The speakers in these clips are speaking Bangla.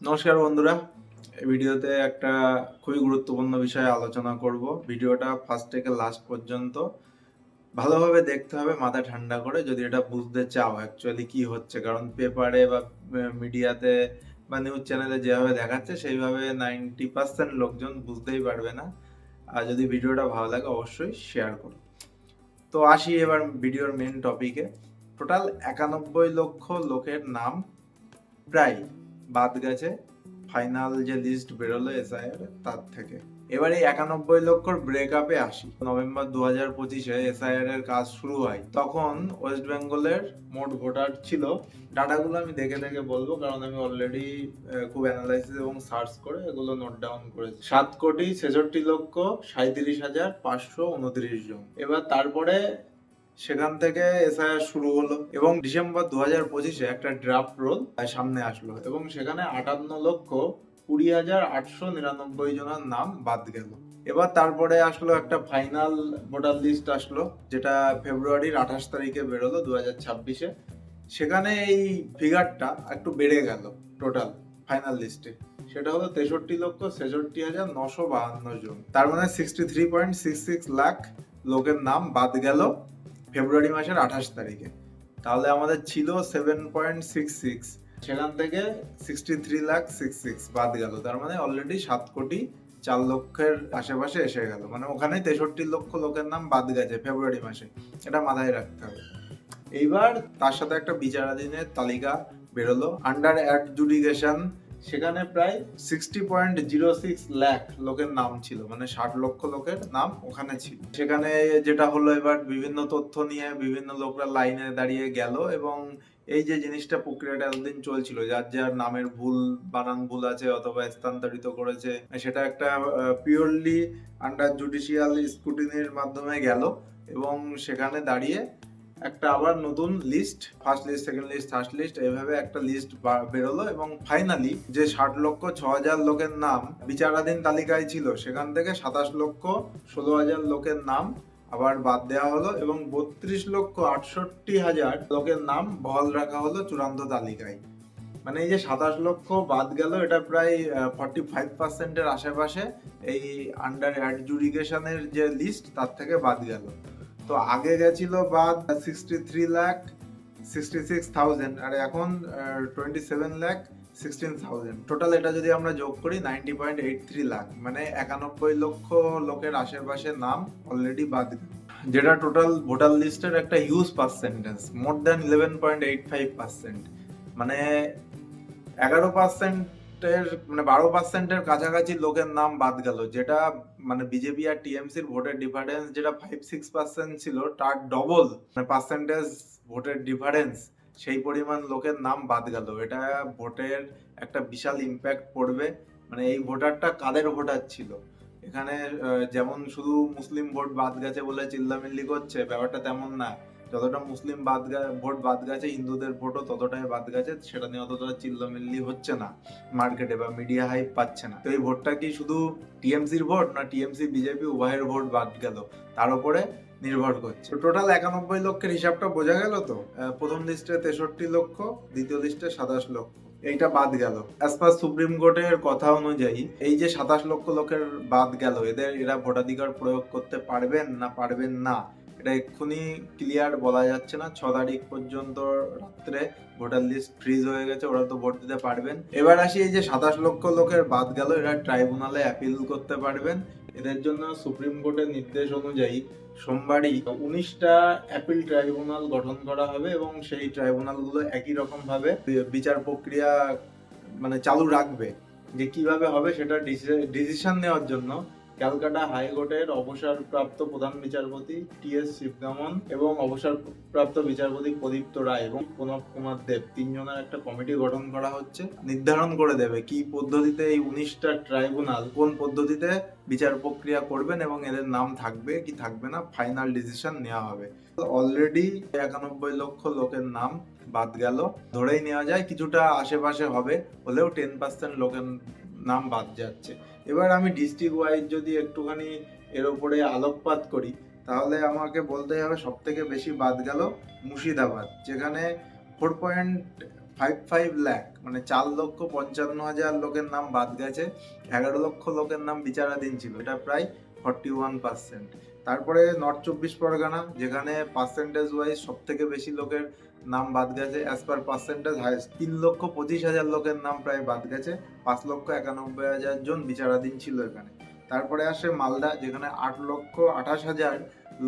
নমস্কার বন্ধুরা, এই ভিডিওতে একটা খুবই গুরুত্বপূর্ণ বিষয়ে আলোচনা করব। ভিডিওটা ফার্স্ট থেকে লাস্ট পর্যন্ত ভালোভাবে দেখতে হবে মাথা ঠান্ডা করে, যদি এটা বুঝতে চাও অ্যাকচুয়ালি কি হচ্ছে। কারণ পেপারে বা মিডিয়াতে বা নিউজ চ্যানেলে যেভাবে দেখাচ্ছে সেইভাবে 90% লোকজন বুঝতেই পারবে না। আর যদি ভিডিওটা ভালো লাগে অবশ্যই শেয়ার করো। তো আসি এবার ভিডিওর মেন টপিকে। টোটাল 91 লক্ষ লোকের নাম প্রায় বাদ গেছে ফাইনাল যে লিস্ট বেরোলো এসআইআর তার থেকে। এবার এই 91 লক্ষর ব্রেকআপে আসি। নভেম্বর 2025-এ এসআইআর এর কাজ শুরু হয়। তখন ওয়েস্ট বেঙ্গলের মোট ভোটার ছিল, ডাটাগুলো আমি দেখে দেখে বলবো কারণ আমি অলরেডি খুব অ্যানালাইসিস এবং সার্চ করে এগুলো নোট ডাউন করেছি। 7,63,37,529 জন। এবার তারপরে সেখান থেকে এসআইআর শুরু হলো এবং ডিসেম্বর 2025-এ একটা ড্রাফট রোল সামনে আসলো এবং সেখানে 58,20,899 জনের নাম বাদ গেল। এবার তারপরে আসলো একটা ফাইনাল ভোটার লিস্ট আসলো, যেটা ফেব্রুয়ারির 28 তারিখে বেরোলো 2026-এ। সেখানে এই ফিগারটা একটু বেড়ে গেল টোটাল ফাইনাল লিস্টে, সেটা হলো 63,63,952 জন। তার মানে 63.66 লাখ লোকের নাম বাদ গেল ফেব্রুয়ারি মাসের 28 তারিখে। তাহলে আমাদের ছিল 7.66, সেখান থেকে 63,66,000 বাদ গেল। তার মানে অলরেডি 7,04,00,000 আশেপাশে এসে গেল। মানে ওখানে 63 লক্ষ লোকের নাম বাদ গেছে ফেব্রুয়ারি মাসে, এটা মাথায় রাখতে হবে। এইবার তার সাথে একটা বিচারাধীনের তালিকা বেরোলো আন্ডার অ্যাডজুডিকেশন। সেখানে প্রায় 60.06 লাখ লোকের নাম ছিল, মানে 60 লক্ষ লোকের নাম ওখানে ছিল। সেখানে যেটা হলো, এবার বিভিন্ন তথ্য নিয়ে বিভিন্ন লোকরা লাইনে দাঁড়িয়ে গেল এবং এই যে জিনিসটা প্রক্রিয়াটা এতদিন চলছিল, যার যার নামের ভুল বানান ভুল আছে অথবা স্থানান্তরিত করেছে, সেটা একটা পিওরলি আন্ডার জুডিশিয়াল স্ক্রুটিনির মাধ্যমে গেল এবং সেখানে দাঁড়িয়ে একটা আবার নতুন list, first list, second list, third list, এইভাবে একটা লিস্ট বেরোলো এবং ফাইনালি যে 60,06,000 লোকের নাম বিচারাধীন তালিকায় ছিল সেখান থেকে 27,16,000 লোকের নাম আবার বাদ দেওয়া হলো এবং 32,68,000 লোকের নাম বহাল রাখা হলো চূড়ান্ত তালিকায়। মানে এই যে 27 লক্ষ বাদ গেল, এটা প্রায় 45%-এর আশেপাশে এই আন্ডার অ্যাডজুডিকেশনের যে লিস্ট তার থেকে বাদ গেল। তো আগে গেছিল বাদ 63,66,000 আর এখন 27,16,000। টোটাল এটা যদি আমরা যোগ করি 90.83 লাখ, মানে 91 লক্ষ লোকের আশেপাশে নাম অলরেডি বাদ গেল, যেটা টোটাল ভোটার লিস্টের একটা হিউজ পার্সেন্টেজ, মোর দ্যান 11.85%। মানে 11%-এর মানে 12%-এর কাছাকাছি লোকের নাম বাদ গেল, যেটা মানে বিজেপি আর টিএমসির ভোটের ডিফারেন্স যেটা 5-6% ছিল তার ডবল মানে পার্সেন্টেজ ভোটের ডিফারেন্স, সেই পরিমাণ লোকের নাম বাদ গেল। এটা ভোটের একটা বিশাল ইম্প্যাক্ট পড়বে। মানে এই ভোটারটা কাদের ভোটার ছিল, এখানে যেমন শুধু মুসলিম ভোট বাদ গেছে বলে চিল্লামিল্লি করছে, ব্যাপারটা তেমন না। যতটা মুসলিম ভোট বাদ গেছে, হিন্দুদের ভোটও ততটাই বাদ গেছে, সেটা নিয়ে অতটা চিল্লামিল্লি হচ্ছে না মার্কেটে বা মিডিয়া হাইপ পাচ্ছে না। তো এই ভোটটা কি শুধু টিএমসির ভোট, না টিএমসি বিজেপি উভয়ের ভোট বাদ গেল, তার উপরে নির্ভর করছে। টোটাল 91 লক্ষের হিসাবটা বোঝা গেল তো। প্রথম লিস্টে 63 লক্ষ, দ্বিতীয় লিস্টে 27 লক্ষ, এইটা বাদ গেল। অ্যাজ পার সুপ্রিম কোর্টের কথা অনুযায়ী এই যে 27 লক্ষ লোকের বাদ গেল, এরা ভোটাধিকার প্রয়োগ করতে পারবেন না পারবেন না এটা এক্ষুনি ক্লিয়ার বলা যাচ্ছে না। 6 তারিখ পর্যন্ত রাত্রে ভোটার লিস্ট ফ্রিজ হয়ে গেছে, ওরা তো ভোট দিতে পারবেন। এবার আসি এই যে 27 লক্ষ লোকের বাদ গেল, এরা ট্রাইব্যুনালে অ্যাপিল করতে পারবেন। এদের জন্য সুপ্রিম কোর্টের নির্দেশ অনুযায়ী সোমবারই 19টা অ্যাপিল ট্রাইব্যুনাল গঠন করা হবে এবং সেই ট্রাইব্যুনালগুলো একই রকম ভাবে বিচার প্রক্রিয়া মানে চালু রাখবে। যে কিভাবে হবে সেটা ডিসিশন নেওয়ার জন্য ক্যালকাটা হাইকোর্টের অবসরপ্রাপ্ত প্রধান বিচারপতি টি.এস. শিবগামন এবং অবসরপ্রাপ্ত বিচারপতি প্রদীপ্ত রায় এবং প্রণব কুমার দেব, তিনজনের একটা কমিটি গঠন করা হচ্ছে। নির্ধারণ করে দেবে কি পদ্ধতিতে এই 19টা ট্রাইব্যুনাল কোন পদ্ধতিতে বিচার প্রক্রিয়া করবেন এবং এদের নাম থাকবে কি থাকবে না, ফাইনাল ডিসিশন নেওয়া হবে। অলরেডি 91 লক্ষ লোকের নাম বাদ গেল, ধরেই নেওয়া যায় কিছুটা আশেপাশে হবে, হলেও 10% লোকের নাম বাদ যাচ্ছে। এবার আমি ডিস্ট্রিক্ট ওয়াইজ যদি একটুখানি এর উপরে আলোকপাত করি, তাহলে আমাকে বলতে হবে সব থেকে বেশি বাদ গেল মুর্শিদাবাদ, যেখানে 55 লাখ মানে 4,55,000 লোকের নাম বাদ গেছে, 11 লক্ষ লোকের নাম বিচারাধীন ছিল, এটা প্রায় 41%। তারপরে নর্থ চব্বিশ পরগনা, যেখানে পার্সেন্টেজ ওয়াইজ সব থেকে বেশি লোকের নাম বাদ গেছে, অ্যাজ পার পার্সেন্টেজ হাইস্ট 3,25,000 লোকের নাম প্রায় বাদ গেছে, 5,91,000 জন বিচারাধীন ছিল এখানে। তারপরে আসে মালদা, যেখানে 8,28,000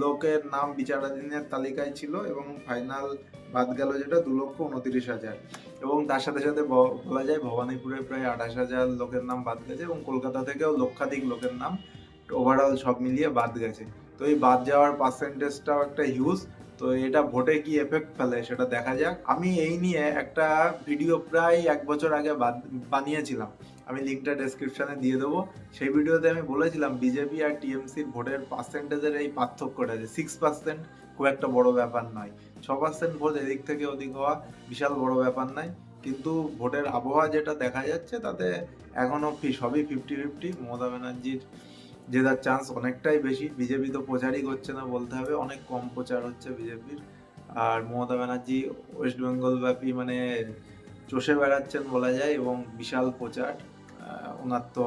লোকের নাম বিচারাধীনের তালিকায় ছিল এবং ফাইনাল বাদ গেল যেটা 2,29,000। এবং তার সাথে সাথে বলা যায় ভবানীপুরে প্রায় 28,000 লোকের নাম বাদ গেছে এবং কলকাতা থেকেও লক্ষাধিক লোকের নাম ওভারঅল সব মিলিয়ে বাদ গেছে। তো এই বাদ যাওয়ার পার্সেন্টেজটাও একটা হিউজ। তো এটা ভোটে কি এফেক্ট ফেলে সেটা দেখা যাক। আমি এই নিয়ে একটা ভিডিও প্রায় 1 বছর আগে বানিয়েছিলাম, আমি লিঙ্কটা ডেসক্রিপশনে দিয়ে দেবো। সেই ভিডিওতে আমি বলেছিলাম বিজেপি আর টিএমসির ভোটের পার্সেন্টেজের এই পার্থক্যটা, যে 6% খুব একটা বড় ব্যাপার নয়, 6% ভোট এদিক থেকে ওদিক হওয়া বিশাল বড় ব্যাপার নয়। কিন্তু ভোটের আবহাওয়া যেটা দেখা যাচ্ছে তাতে এখনো সবই 50-50। মমতা ব্যানার্জির জেতার চান্স অনেকটাই বেশি। বিজেপি তো প্রচারই করছে না বলতে হবে, অনেক কম প্রচার হচ্ছে বিজেপির। আর মমতা ব্যানার্জি ওয়েস্ট বেঙ্গল ব্যাপী মানে চষে বেড়াচ্ছেন বলা যায় এবং বিশাল প্রচার ওনার তো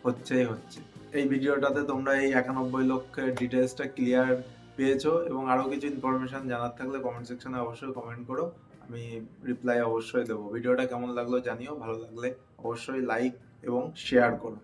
হচ্ছেই হচ্ছে। এই ভিডিওটাতে তোমরা এই 91 লক্ষের ডিটেলসটা ক্লিয়ার পেয়েছো এবং আরও কিছু ইনফরমেশন জানার থাকলে কমেন্ট সেকশনে অবশ্যই কমেন্ট করো, আমি রিপ্লাই অবশ্যই দেবো। ভিডিওটা কেমন লাগলো জানিও, ভালো লাগলে অবশ্যই লাইক এবং শেয়ার করো।